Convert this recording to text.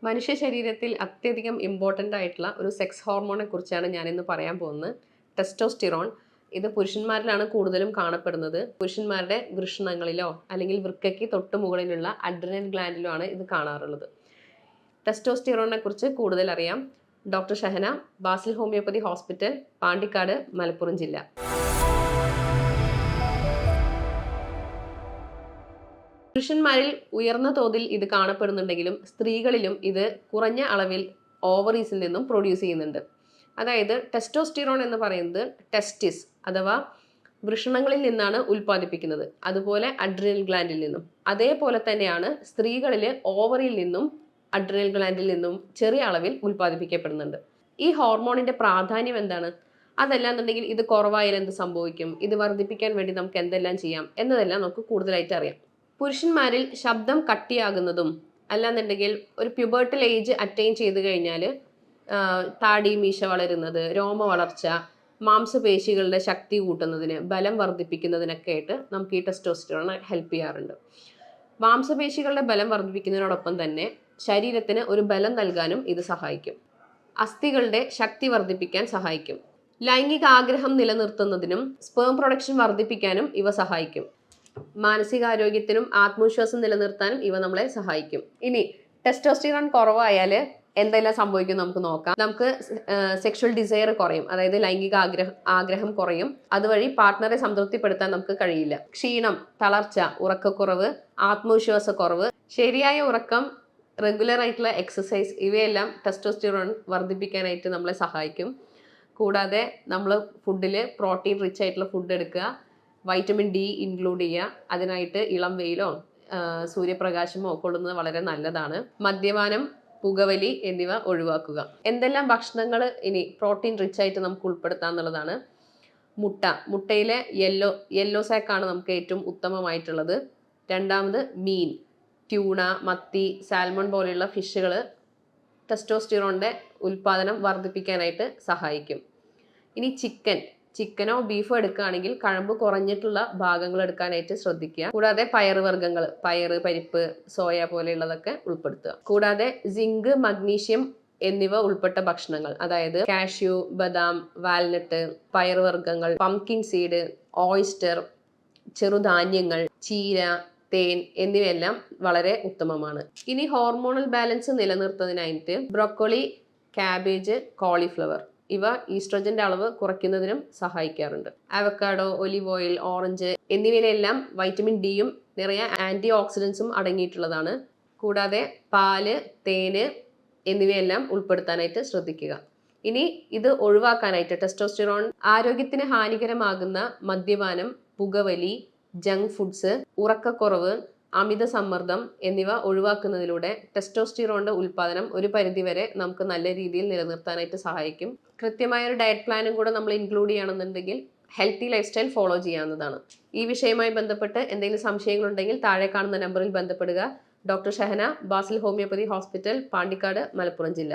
മനുഷ്യ ശരീരത്തിൽ അത്യധികം ഇമ്പോർട്ടൻ്റ് ആയിട്ടുള്ള ഒരു സെക്സ് ഹോർമോണെ കുറിച്ചാണ് ഞാനിന്ന് പറയാൻ പോകുന്നത്. ടെസ്റ്റോസ്റ്റിറോൺ. ഇത് പുരുഷന്മാരിലാണ് കൂടുതലും കാണപ്പെടുന്നത്. പുരുഷന്മാരുടെ വൃഷണങ്ങളിലോ അല്ലെങ്കിൽ വൃക്കയ്ക്ക് തൊട്ട് മുകളിലുള്ള അഡ്രിനൽ ഗ്ലാൻഡിലോ ആണ് ഇത് കാണാറുള്ളത്. ടെസ്റ്റോസ്റ്റിറോണിനെ കുറിച്ച് കൂടുതൽ അറിയാം. Doctor Shahana, Basil homeopathy hospital, Pandikkad, Malappuram ജില്ല. പുരുഷന്മാരിൽ ഉയർന്ന തോതിൽ ഇത് കാണപ്പെടുന്നുണ്ടെങ്കിലും സ്ത്രീകളിലും ഇത് കുറഞ്ഞ അളവിൽ ഓവറീസിൽ നിന്നും പ്രൊഡ്യൂസ് ചെയ്യുന്നുണ്ട്. അതായത് ടെസ്റ്റോസ്റ്റിറോൺ എന്ന് പറയുന്നത് ടെസ്റ്റിസ് അഥവാ വൃഷണങ്ങളിൽ നിന്നാണ് ഉൽപ്പാദിപ്പിക്കുന്നത്, അതുപോലെ അഡ്രിനൽ ഗ്ലാൻഡിൽ നിന്നും. അതേപോലെ തന്നെയാണ് സ്ത്രീകളിൽ ഓവറിയിൽ നിന്നും അഡ്രിനൽ ഗ്ലാൻഡിൽ നിന്നും ചെറിയ അളവിൽ ഉൽപ്പാദിപ്പിക്കപ്പെടുന്നുണ്ട്. ഈ ഹോർമോണിന്റെ പ്രാധാന്യം എന്താണ്? അതല്ലാന്നുണ്ടെങ്കിൽ ഇത് കുറവായാൽ എന്ത് സംഭവിക്കും, ഇത് വർദ്ധിപ്പിക്കാൻ വേണ്ടി നമുക്ക് എന്തെല്ലാം ചെയ്യാം എന്നതെല്ലാം നമുക്ക് കൂടുതലായിട്ട് അറിയാം. പുരുഷന്മാരിൽ ശബ്ദം കട്ടിയാകുന്നതും അല്ലാന്നുണ്ടെങ്കിൽ ഒരു പ്യൂബർട്ടൽ ഏജ് അറ്റൈൻ ചെയ്ത് കഴിഞ്ഞാൽ താടി മീശ വളരുന്നത്, രോമ വളർച്ച, മാംസപേശികളുടെ ശക്തി കൂട്ടുന്നതിന്, ബലം വർദ്ധിപ്പിക്കുന്നതിനൊക്കെ ആയിട്ട് നമുക്ക് ഈ ടെസ്റ്റോസ്റ്റിറോൺ ഹെൽപ്പ് ചെയ്യാറുണ്ട്. മാംസപേശികളുടെ ബലം വർദ്ധിപ്പിക്കുന്നതിനോടൊപ്പം തന്നെ ശരീരത്തിന് ഒരു ബലം നൽകാനും ഇത് സഹായിക്കും. അസ്ഥികളുടെ ശക്തി വർദ്ധിപ്പിക്കാൻ സഹായിക്കും. ലൈംഗിക ആഗ്രഹം നിലനിർത്തുന്നതിനും സ്പേം പ്രൊഡക്ഷൻ വർദ്ധിപ്പിക്കാനും ഇവ സഹായിക്കും. മാനസികാരോഗ്യത്തിനും ആത്മവിശ്വാസം നിലനിർത്താനും ഇവ നമ്മളെ സഹായിക്കും. ഇനി ടെസ്റ്റോസ്റ്റിറോൺ കുറവായാൽ എന്തെല്ലാം സംഭവിക്കും നമുക്ക് നോക്കാം. നമുക്ക് സെക്ഷൽ ഡിസയർ കുറയും, അതായത് ലൈംഗിക ആഗ്രഹം കുറയും. അതുവഴി പാർട്ട്ണറെ സംതൃപ്തിപ്പെടുത്താൻ നമുക്ക് കഴിയില്ല. ക്ഷീണം, തളർച്ച, ഉറക്കക്കുറവ്, ആത്മവിശ്വാസക്കുറവ്, ശരിയായ ഉറക്കം, റെഗുലർ ആയിട്ടുള്ള എക്സസൈസ് ഇവയെല്ലാം ടെസ്റ്റോസ്റ്റിറോൺ വർദ്ധിപ്പിക്കാനായിട്ട് നമ്മളെ സഹായിക്കും. കൂടാതെ നമ്മൾ ഫുഡിൽ പ്രോട്ടീൻ റിച്ച് ആയിട്ടുള്ള ഫുഡ് എടുക്കുക, വൈറ്റമിൻ ഡി ഇൻക്ലൂഡ് ചെയ്യുക. അതിനായിട്ട് ഇളം വെയിലോ സൂര്യപ്രകാശമോ കൊള്ളുന്നത് വളരെ നല്ലതാണ്. മദ്യപാനം, പുകവലി എന്നിവ ഒഴിവാക്കുക. എന്തെല്ലാം ഭക്ഷണങ്ങൾ ഇനി പ്രോട്ടീൻ റിച്ച് ആയിട്ട് നമുക്ക് ഉൾപ്പെടുത്താം എന്നുള്ളതാണ്. മുട്ടയിലെ യെല്ലോ സാക്കാണ് നമുക്ക് ഏറ്റവും ഉത്തമമായിട്ടുള്ളത്. രണ്ടാമത് മീൻ, ട്യൂണ, മത്തി, സാൽമൺ പോലെയുള്ള ഫിഷുകൾ ടെസ്റ്റോസ്റ്റിറോണിൻ്റെ ഉൽപ്പാദനം വർദ്ധിപ്പിക്കാനായിട്ട് സഹായിക്കും. ഇനി ചിക്കനോ ബീഫോ എടുക്കുകയാണെങ്കിൽ കഴമ്പ് കുറഞ്ഞിട്ടുള്ള ഭാഗങ്ങൾ എടുക്കാനായിട്ട് ശ്രദ്ധിക്കുക. കൂടാതെ പയറുവർഗ്ഗങ്ങൾ, പയറ്, പരിപ്പ്, സോയ പോലെയുള്ളതൊക്കെ ഉൾപ്പെടുത്തുക. കൂടാതെ സിങ്ക്, മഗ്നീഷ്യം എന്നിവ ഉൾപ്പെട്ട ഭക്ഷണങ്ങൾ, അതായത് കാഷ്യൂ, ബദാം, വാൽനട്ട്, പയറുവർഗ്ഗങ്ങൾ, പംകിൻ സീഡ്, ഓയിസ്റ്റർ, ചെറുധാന്യങ്ങൾ, ചീര, തേൻ എന്നിവയെല്ലാം വളരെ ഉത്തമമാണ്. ഇനി ഹോർമോണൽ ബാലൻസ് നിലനിർത്തുന്നതിനായിട്ട് ബ്രോക്കോളി, കാബേജ്, കോളിഫ്ലവർ ഇവ ഈസ്ട്രോജന്റെ അളവ് കുറയ്ക്കുന്നതിനും സഹായിക്കാറുണ്ട്. അവക്കാഡോ, ഒലിവ് ഓയിൽ, ഓറഞ്ച് എന്നിവയിലെല്ലാം വൈറ്റമിൻ ഡിയും നിറയെ ആന്റി ഓക്സിഡൻസും അടങ്ങിയിട്ടുള്ളതാണ്. കൂടാതെ പാല്, തേന് എന്നിവയെല്ലാം ഉൾപ്പെടുത്താനായിട്ട് ശ്രദ്ധിക്കുക. ഇനി ഇത് ഒഴിവാക്കാനായിട്ട് ടെസ്റ്റോസ്റ്റിറോൺ ആരോഗ്യത്തിന് ഹാനികരമാകുന്ന മദ്യപാനം, പുകവലി, ജങ്ക് ഫുഡ്സ്, ഉറക്കക്കുറവ്, അമിത സമ്മർദ്ദം എന്നിവ ഒഴിവാക്കുന്നതിലൂടെ ടെസ്റ്റോസ്റ്റിറോണിന്റെ ഉൽപ്പാദനം ഒരു പരിധിവരെ നമുക്ക് നല്ല രീതിയിൽ നിലനിർത്താനായിട്ട് സഹായിക്കും. കൃത്യമായ ഒരു ഡയറ്റ് പ്ലാനും കൂടെ നമ്മൾ ഇൻക്ലൂഡ് ചെയ്യണമെന്നുണ്ടെങ്കിൽ ഹെൽത്തി ലൈഫ് സ്റ്റൈൽ ഫോളോ ചെയ്യാവുന്നതാണ്. ഈ വിഷയവുമായി ബന്ധപ്പെട്ട് എന്തെങ്കിലും സംശയങ്ങളുണ്ടെങ്കിൽ താഴെ കാണുന്ന നമ്പറിൽ ബന്ധപ്പെടുക. Doctor Shahana, Basil homeopathy hospital, Pandikkad, Malappuram ജില്ല.